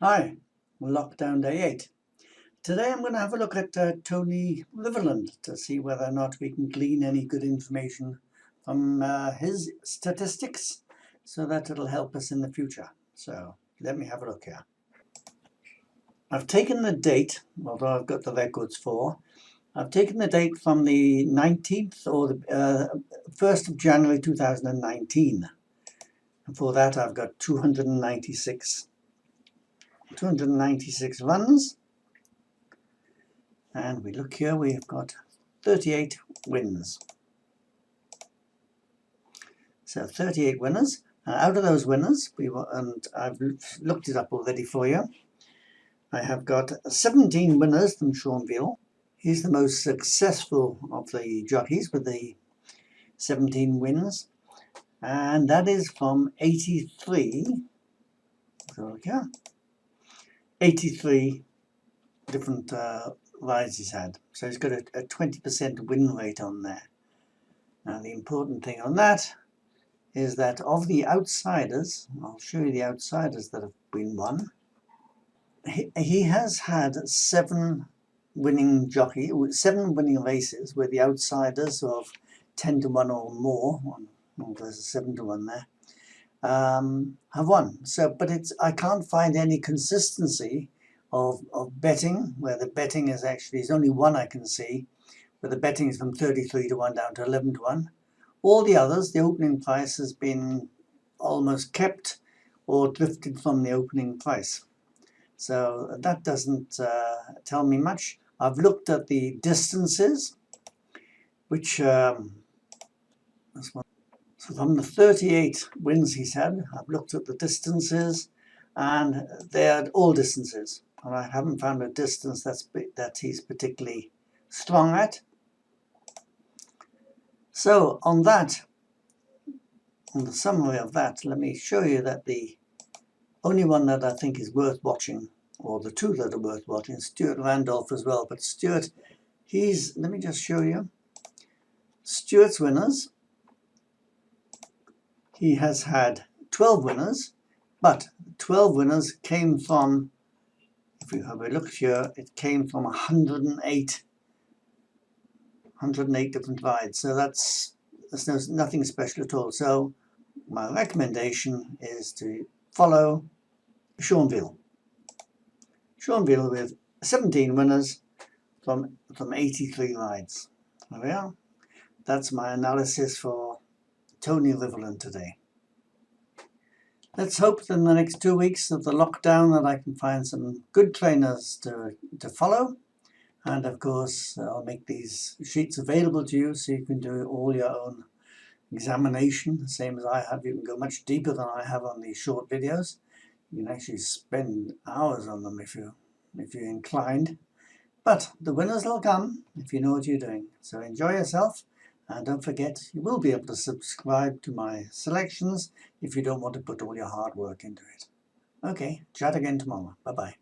Hi, lockdown day 8. Today I'm going to have a look at Tony Rivalland to see whether or not we can glean any good information from his statistics so that it'll help us in the future. So let me have a look here. I've taken the date, although I've got the records for. I've taken the date from the 19th or the 1st of January 2019. And for that I've got 296 runs, and we look here, we've got 38 wins. So 38 winners. Out of those winners, and I've looked it up already for you, I have got 17 winners from Seanville. He's the most successful of the jockeys with the 17 wins, and that is from 83. So yeah, 83 different rides he's had. So he's got a 20% win rate on there. Now the important thing on that is that of the outsiders, I'll show you the outsiders that have been won. He has had 7 winning races where the outsiders of 10 to 1 or more, well, there's a 7 to 1 there, have won. So, but I can't find any consistency of betting, where the betting is actually, there's only one I can see, where the betting is from 33 to 1 down to 11 to 1. All the others, the opening price has been almost kept or drifted from the opening price. So that doesn't tell me much. I've looked at the distances, which, so from the 38 wins he's had, I've looked at the distances, and they're all distances. And I haven't found a distance that he's particularly strong at. So on the summary of that, let me show you that the only one that I think is worth watching, or the two that are worth watching, Stuart Randolph as well. But Stuart, let me just show you Stuart's winners. He has had 12 winners, but 12 winners came from, if we have a look here, it came from 108 different rides. So that's nothing special at all. So my recommendation is to follow Seanville with 17 winners from 83 rides. There we are. That's my analysis for Tony Rivalland today. Let's hope that in the next 2 weeks of the lockdown that I can find some good trainers to follow. And of course, I'll make these sheets available to you so you can do all your own examination, the same as I have. You can go much deeper than I have on these short videos. You can actually spend hours on them if you're inclined. But the winners will come if you know what you're doing. So enjoy yourself, and don't forget, you will be able to subscribe to my selections if you don't want to put all your hard work into it. Okay, chat again tomorrow. Bye-bye.